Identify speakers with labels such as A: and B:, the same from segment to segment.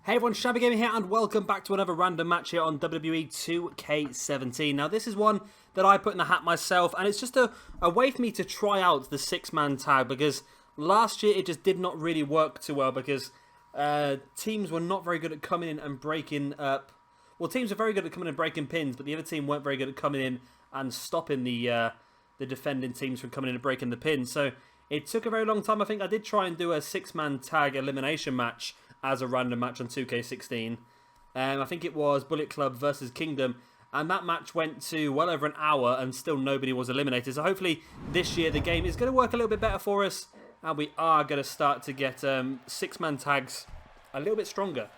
A: Hey everyone, Shabby Gamer here and welcome back to another random match here on WWE 2K17. Now this is one that I put in the hat myself and it's just a way for me to try out the six-man tag because last year it just did not really work too well because teams were not very good at coming in and breaking up. Well, teams were very good at coming in and breaking pins, but the other team weren't very good at coming in and stopping the defending teams from coming in and breaking the pins. So it took a very long time. I think I did try and do a six-man tag elimination match as a random match on 2K16. I think it was Bullet Club versus Kingdom, and that match went to well over an hour and still nobody was eliminated. So hopefully this year the game is going to work a little bit better for us and we are going to start to get six-man tags a little bit stronger.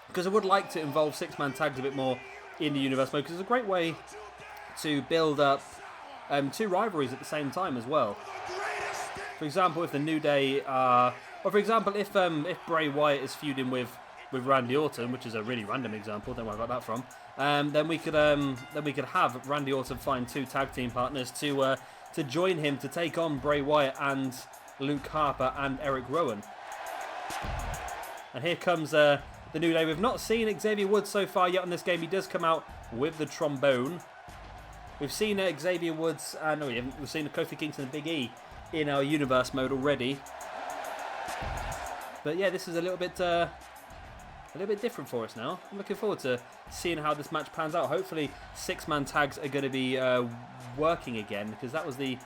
A: Because I would like to involve six-man tags a bit more in the universe mode because it's a great way to build up two rivalries at the same time as well. For example, if the New Day are... Or for example, if Bray Wyatt is feuding with Randy Orton, which is a really random example, don't worry about that from, then we could have Randy Orton find two tag team partners to join him to take on Bray Wyatt and Luke Harper and Erick Rowan. And here comes the New Day. We've not seen Xavier Woods so far yet on this game. He does come out with the trombone. We've seen Xavier Woods, no, we haven't. We've seen Kofi Kingston and Big E in our universe mode already. But yeah, this is a little bit different for us now. I'm looking forward to seeing how this match pans out. Hopefully, six-man tags are going to be working again because that was the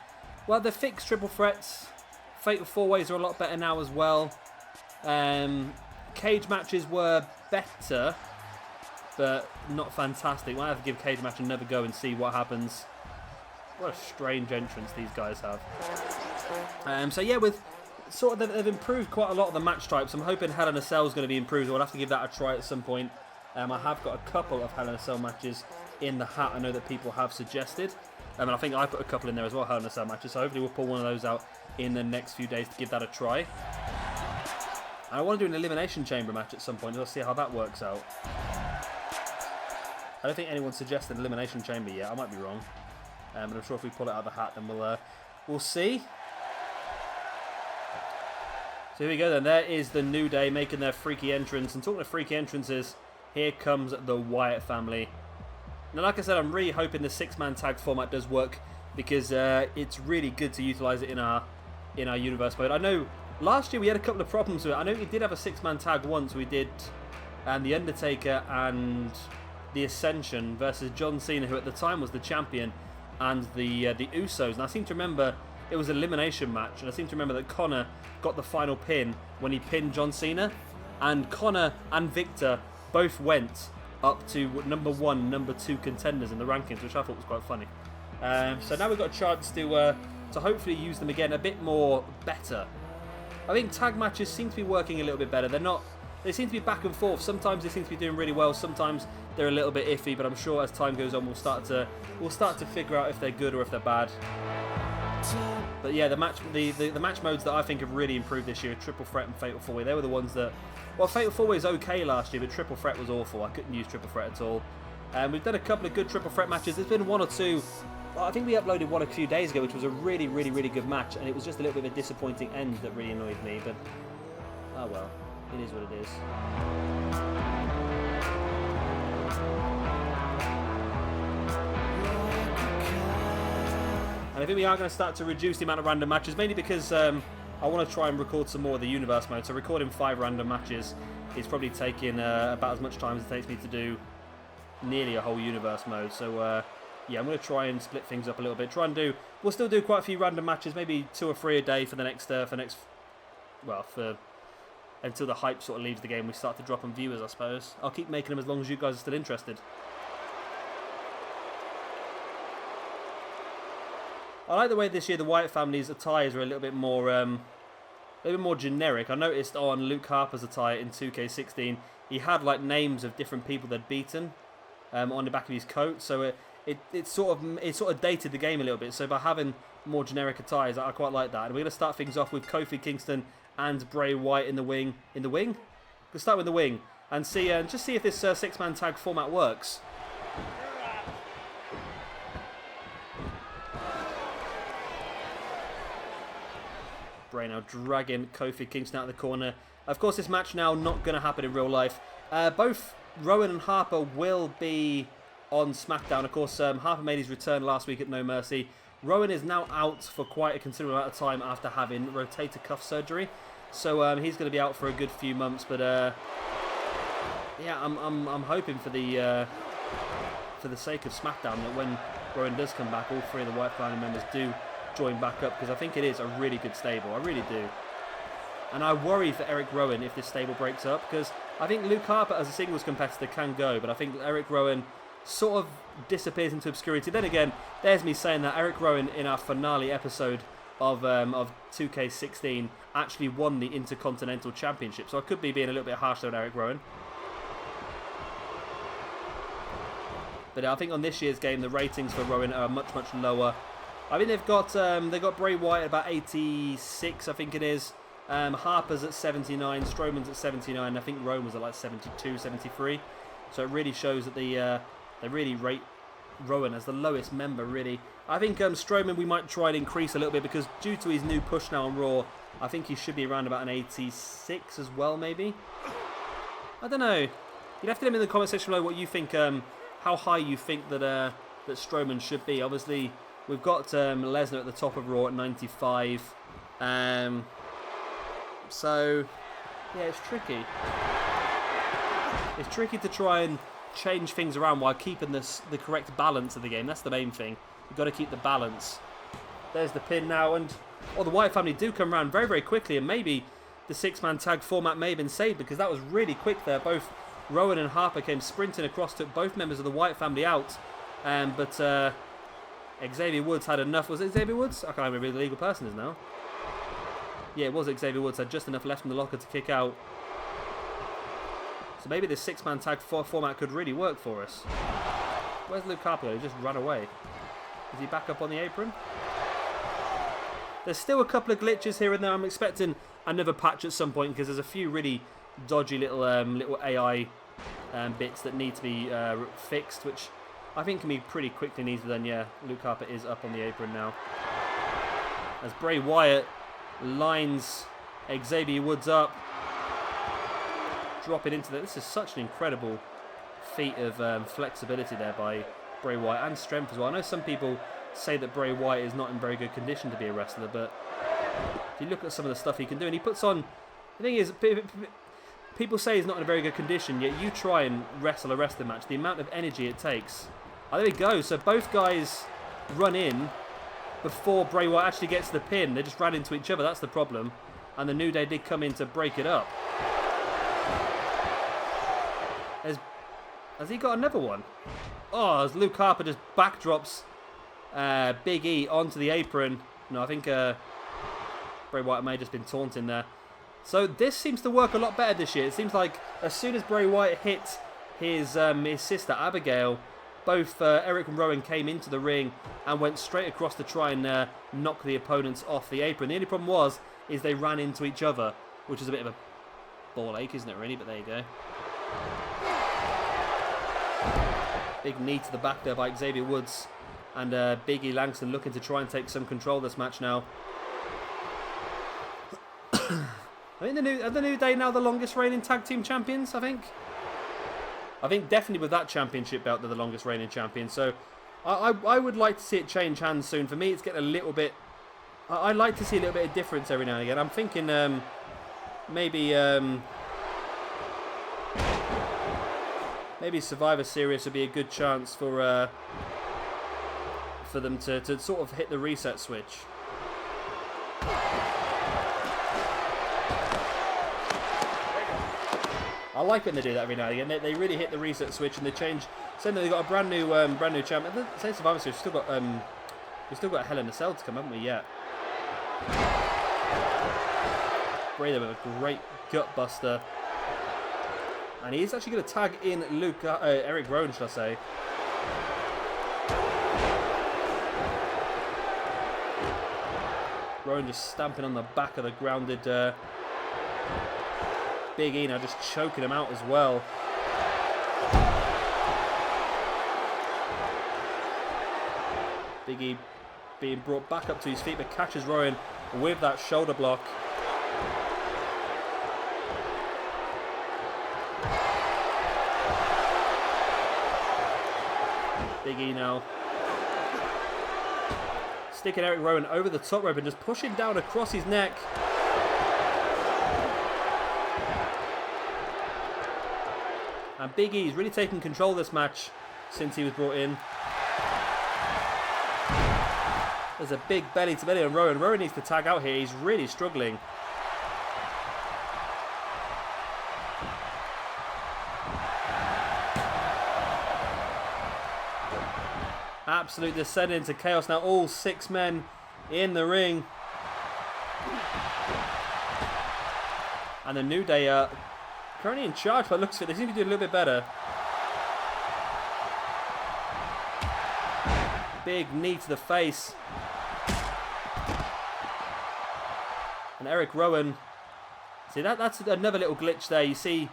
A: fixed triple threats. Fatal four-ways are a lot better now as well. Cage matches were better, but not fantastic. We'll have to give cage match another go and see what happens. What a strange entrance these guys have. So yeah, with sort of they've improved quite a lot of the match types. I'm hoping Hell in a Cell is going to be improved. We'll have to give that a try at some point. I have got a couple of Hell in a Cell matches in the hat. I know that people have suggested. And I think I put a couple in there as well, Hell in a Cell matches. So hopefully we'll pull one of those out in the next few days to give that a try. And I want to do an Elimination Chamber match at some point. We'll see how that works out. I don't think anyone suggested Elimination Chamber yet. I might be wrong. But I'm sure if we pull it out of the hat, then we'll see. So here we go then, there is the New Day making their freaky entrance. And talking of freaky entrances, here comes the Wyatt family. Now like I said, I'm really hoping the six-man tag format does work because it's really good to utilise it in our universe mode. I know last year we had a couple of problems with it. I know we did have a six-man tag once. We did The Undertaker and The Ascension versus John Cena, who at the time was the champion, and the Usos. And I seem to remember it was an elimination match, and I seem to remember that Connor got the final pin when he pinned John Cena, and Connor and Victor both went up to number 1, number 2 contenders in the rankings, which I thought was quite funny. So now we've got a chance to hopefully use them again a bit more better. I think tag matches seem to be working a little bit better. They seem to be back and forth. Sometimes they seem to be doing really well. Sometimes they're a little bit iffy. But I'm sure as time goes on, we'll start to figure out if they're good or if they're bad. But yeah, the match modes that I think have really improved this year are Triple Threat and Fatal 4-Way. They were the ones that... Well, Fatal 4-Way was okay last year, but Triple Threat was awful. I couldn't use Triple Threat at all. We've done a couple of good Triple Threat matches. There's been one or two... Well, I think we uploaded one a few days ago, which was a really, really, really good match. And it was just a little bit of a disappointing end that really annoyed me. But, oh well. It is what it is. And I think we are going to start to reduce the amount of random matches, mainly because I want to try and record some more of the universe mode. So recording 5 random matches is probably taking about as much time as it takes me to do nearly a whole universe mode. So yeah, I'm going to try and split things up a little bit. We'll still do quite a few random matches, maybe 2 or 3 a day for the next, until the hype sort of leaves the game. We start to drop on viewers, I suppose. I'll keep making them as long as you guys are still interested. I like the way this year the Wyatt family's attires are a little bit more generic. I noticed on Luke Harper's attire in 2K16, he had like names of different people they'd beaten on the back of his coat. So it sort of dated the game a little bit. So by having more generic attires, I quite like that. And we're going to start things off with Kofi Kingston and Bray Wyatt in the wing. In the wing? We'll start with the wing and just see if this six-man tag format works. Bray now dragging Kofi Kingston out of the corner. Of course, this match now not going to happen in real life. Both Rowan and Harper will be on SmackDown. Of course, Harper made his return last week at No Mercy. Rowan is now out for quite a considerable amount of time after having rotator cuff surgery. So he's going to be out for a good few months. But yeah, I'm hoping for the sake of SmackDown that when Rowan does come back, all three of the Wyatt Family members do join back up, because I think it is a really good stable. I really do. And I worry for Erick Rowan if this stable breaks up, because I think Luke Harper as a singles competitor can go, but I think Erick Rowan sort of disappears into obscurity. Then again, there's me saying that Erick Rowan in our finale episode of 2K16 actually won the Intercontinental Championship, so I could be being a little bit harsher on Erick Rowan. But I think on this year's game, the ratings for Rowan are much, much lower. I mean, they've got Bray Wyatt at about 86, I think it is. Harper's at 79, Strowman's at 79, I think Rowan was at like 72, 73. So it really shows that they really rate Rowan as the lowest member, really. I think Strowman we might try and increase a little bit, because due to his new push now on Raw, I think he should be around about an 86 as well, maybe. I don't know. You'd have to let me in the comment section below what you think, how high you think that that Strowman should be. Obviously, we've got Lesnar at the top of Raw at 95. So, yeah, it's tricky. It's tricky to try and change things around while keeping the correct balance of the game. That's the main thing. You've got to keep the balance. There's the pin now, and the Wyatt family do come around very, very quickly, and maybe the six-man tag format may have been saved, because that was really quick there. Both Rowan and Harper came sprinting across, took both members of the Wyatt family out, but Xavier Woods had enough. Was it Xavier Woods? I can't remember who the legal person is now. Yeah, it was Xavier Woods. Had just enough left in the locker to kick out. So maybe this six-man tag format could really work for us. Where's Luke Harper? He just ran away. Is he back up on the apron? There's still a couple of glitches here and there. I'm expecting another patch at some point, because there's a few really dodgy little AI bits that need to be fixed, which I think can be pretty quickly and easily done. Yeah, Luke Harper is up on the apron now. As Bray Wyatt lines Xavier Woods up, dropping into that. This is such an incredible feat of flexibility there by Bray Wyatt, and strength as well. I know some people say that Bray Wyatt is not in very good condition to be a wrestler, but if you look at some of the stuff he can do, and he puts on, the thing is, people say he's not in a very good condition, yet you try and wrestle a wrestling match, the amount of energy it takes. Oh, there we go. So both guys run in before Bray Wyatt actually gets the pin. They just ran into each other. That's the problem. And the New Day did come in to break it up. Has he got another one? Oh, as Luke Harper just backdrops Big E onto the apron. No, I think Bray Wyatt may have just been taunting there. So this seems to work a lot better this year. It seems like as soon as Bray Wyatt hit his sister Abigail, both Erick and Rowan came into the ring and went straight across to try and knock the opponents off the apron. The only problem is they ran into each other, which is a bit of a ball ache, isn't it really? But there you go. Big knee to the back there by Xavier Woods, and Big E Langston looking to try and take some control of this match now. I think the New Day now the longest reigning tag team champions, I think definitely with that championship belt they're the longest reigning champions. So I would like to see it change hands soon. For me, it's getting a little bit... I like to see a little bit of difference every now and again. I'm thinking maybe Survivor Series would be a good chance for them to sort of hit the reset switch. I like when they do that every now and again. They really hit the reset switch and they change. Saying that they've got a brand new champion. Say Survivor Series, we've still got Hell in a Cell to come, haven't we? Yet. Bray there with a great gut buster, and he is actually going to tag in Erick Rowan, should I say? Rowan just stamping on the back of the grounded Big E now, just choking him out as well. Big E being brought back up to his feet, but catches Rowan with that shoulder block. Big E now. Sticking Erick Rowan over the top rope and just pushing down across his neck. And Big E's really taken control of this match since he was brought in. There's a big belly to belly on Rowan. Rowan needs to tag out here. He's really struggling. Absolute descent into chaos now. All 6 men in the ring. And the New Day are currently in charge by the looks of it. They seem to be doing a little bit better. Big knee to the face. And Erick Rowan. See, that's another little glitch there. You see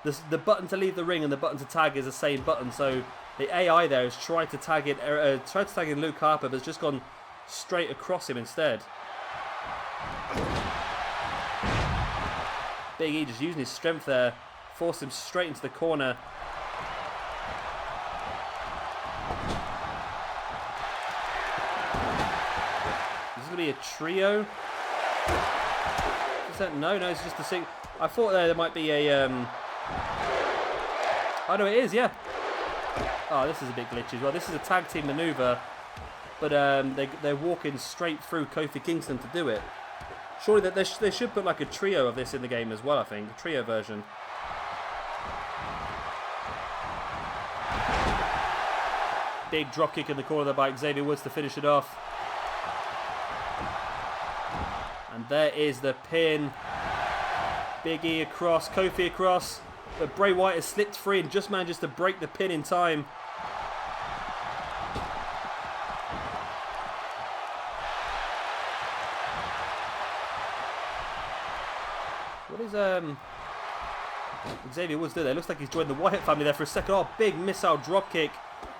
A: the button to leave the ring and the button to tag is the same button. So the AI there has tried to tag in Luke Harper, but has just gone straight across him instead. Big E just using his strength there, forced him straight into the corner. Is this going to be a trio? Is that, no, it's just a single. I thought there might be a... Oh no, it is, yeah. Oh, this is a bit glitchy as well. This is a tag team maneuver, but they're walking straight through Kofi Kingston to do it. Surely that they should put like a trio of this in the game as well, I think. A trio version. Big dropkick in the corner there by Xavier Woods to finish it off. And there is the pin. Big E across, Kofi across. But Bray Wyatt has slipped free and just manages to break the pin in time. What is Xavier Woods doing there? Looks like he's joined the Wyatt family there for a second. Oh, big missile dropkick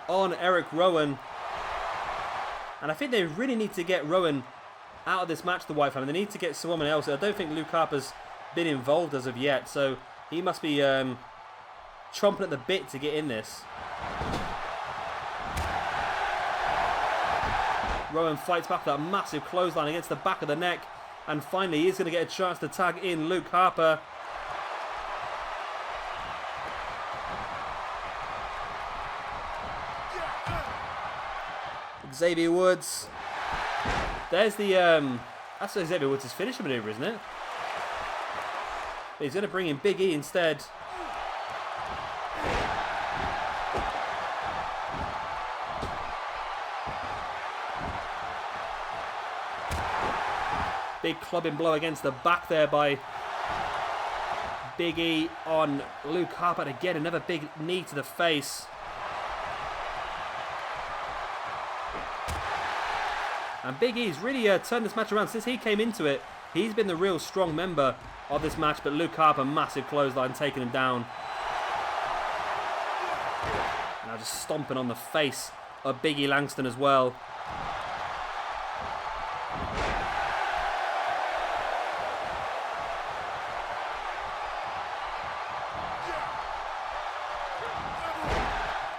A: on Erick Rowan. And I think they really need to get Rowan out of this match, the Wyatt family. They need to get someone else. I don't think Luke Harper's been involved as of yet, so he must be chomping at the bit to get in this. Rowan fights back with that massive clothesline against the back of the neck. And finally, he's going to get a chance to tag in Luke Harper. Xavier Woods. There's the... that's Xavier Woods' finisher maneuver, isn't it? But he's going to bring in Big E instead. Big clubbing blow against the back there by Big E on Luke Harper. And again, another big knee to the face. And Big E's really turned this match around. Since he came into it, he's been the real strong member of this match. But Luke Harper, massive clothesline, taking him down. Now just stomping on the face of Big E Langston as well.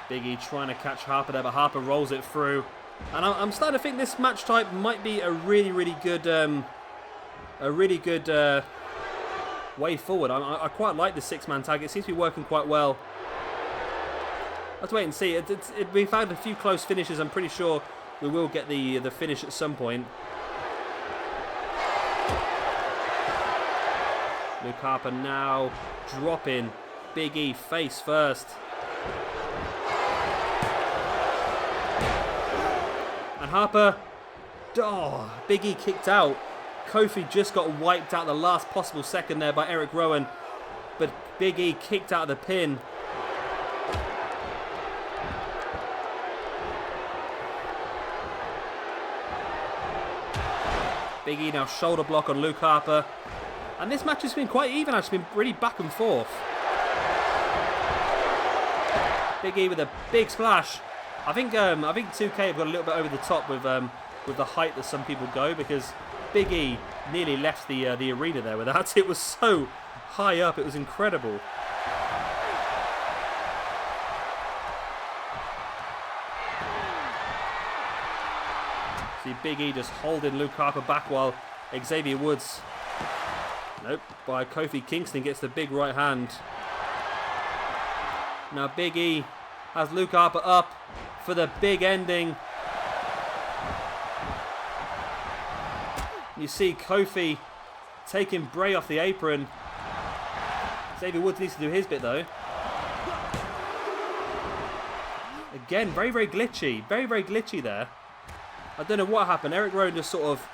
A: Big E trying to catch Harper there, but Harper rolls it through. And I'm starting to think this match type might be a really good way forward. I quite like the 6-man tag. It seems to be working quite well. Let's wait and see. We found a few close finishes. I'm pretty sure we will get the finish at some point. Luke Harper now dropping Big E face first. And Harper, oh, Big E kicked out. Kofi just got wiped out the last possible second there by Erick Rowan. But Big E kicked out of the pin. Big E now shoulder block on Luke Harper. And this match has been quite even, actually, been really back and forth. Big E with a big splash. I think 2K have got a little bit over the top with the height that some people go, because Big E nearly left the arena there with that. It was so high up, it was incredible. See Big E just holding Luke Harper back while Xavier Woods, nope, by Kofi Kingston gets the big right hand. Now Big E has Luke Harper up for the big ending. You see Kofi taking Bray off the apron. Xavier Woods needs to do his bit though. Again, very, very glitchy. Very, very glitchy there. I don't know what happened. Erick Rowan just sort of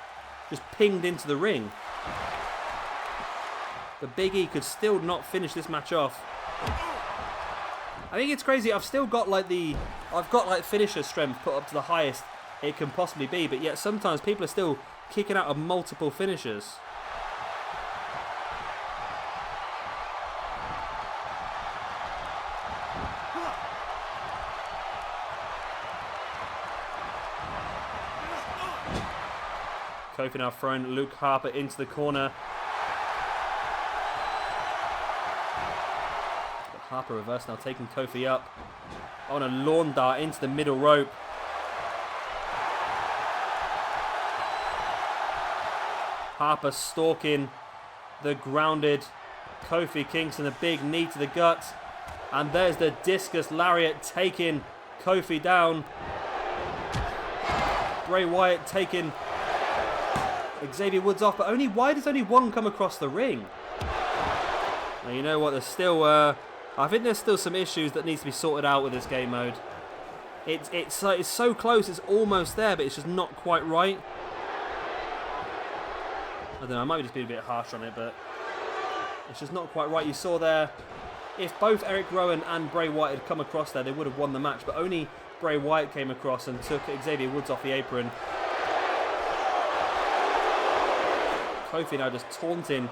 A: just pinged into the ring. But Big E could still not finish this match off. I think it's crazy. I've still got like finisher strength put up to the highest it can possibly be, but yet sometimes people are still kicking out of multiple finishers. Kofi now throwing Luke Harper into the corner. But Harper reverse now taking Kofi up on a lawn dart into the middle rope. Harper stalking the grounded Kofi Kingston, a big knee to the gut. And there's the discus lariat taking Kofi down. Bray Wyatt taking Xavier Woods off, but why does only one come across the ring? Now, you know what, there's still, I think there's still some issues that needs to be sorted out with this game mode. It's so close, it's almost there, but it's just not quite right. I don't know, I might just be a bit harsh on it, but it's just not quite right. You saw there, if both Erick Rowan and Bray Wyatt had come across there, they would have won the match, but only Bray Wyatt came across and took Xavier Woods off the apron. Kofi now just taunting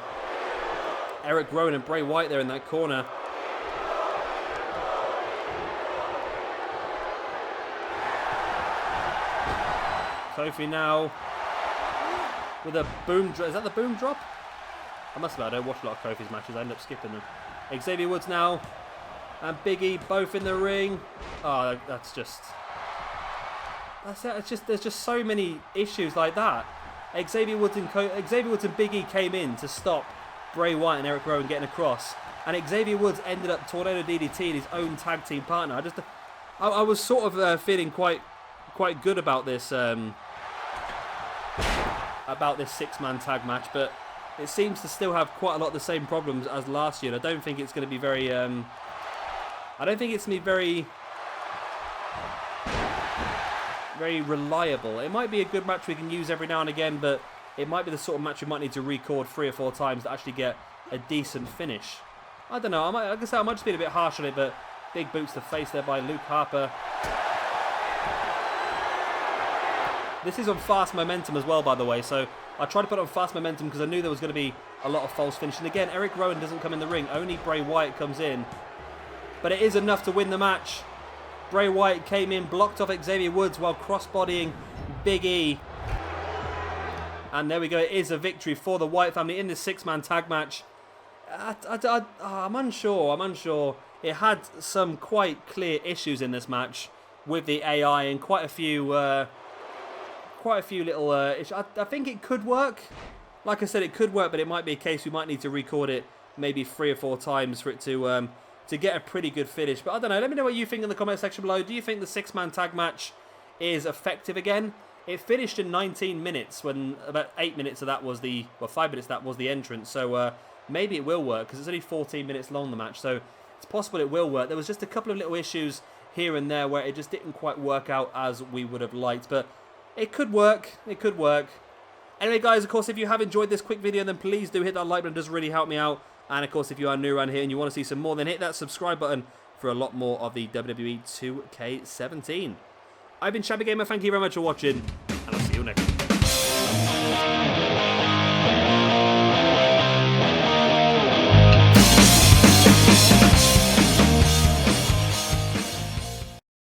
A: Erick Rowan and Bray Wyatt there in that corner. Kofi now with a boom drop. Is that the boom drop? I must admit, I don't watch a lot of Kofi's matches. I end up skipping them. Xavier Woods now and Big E both in the ring. Oh, that's it. It's just, there's just so many issues like that. Xavier Woods and Big E came in to stop Bray Wyatt and Erick Rowan getting across, and Xavier Woods ended up tornado DDT in his own tag team partner. I was sort of feeling quite good about this six-man tag match, but it seems to still have quite a lot of the same problems as last year. And I don't think it's going to be very. I don't think it's going to be very reliable. It might be a good match we can use every now and again, but it might be the sort of match we might need to record 3 or 4 times to actually get a decent finish. I don't know. Like I said, I might just be a bit harsh on it, but big boots to face there by Luke Harper. This is on fast momentum as well, by the way, so I tried to put it on fast momentum because I knew there was going to be a lot of false finishing. Again, Erick Rowan doesn't come in the ring, only Bray Wyatt comes in. But it is enough to win the match. Bray Wyatt came in, blocked off Xavier Woods while crossbodying Big E. And there we go, it is a victory for the Wyatt family in this 6-man tag match. I'm unsure. It had some quite clear issues in this match with the AI and quite a few little issues. I think it could work. Like I said, it could work, but it might be a case we might need to record it maybe 3 or 4 times for it to get a pretty good finish. But I don't know. Let me know what you think in the comment section below. Do you think the 6-man tag match is effective again? It finished in 19 minutes when about 8 minutes of that was 5 minutes of that was the entrance. So maybe it will work because it's only 14 minutes long, the match. So it's possible it will work. There was just a couple of little issues here and there where it just didn't quite work out as we would have liked. But it could work. It could work. Anyway, guys, of course, if you have enjoyed this quick video, then please do hit that like button. It does really help me out. And, of course, if you are new around here and you want to see some more, then hit that subscribe button for a lot more of the WWE 2K17. I've been Shabby Gamer. Thank you very much for watching, and I'll see you next time.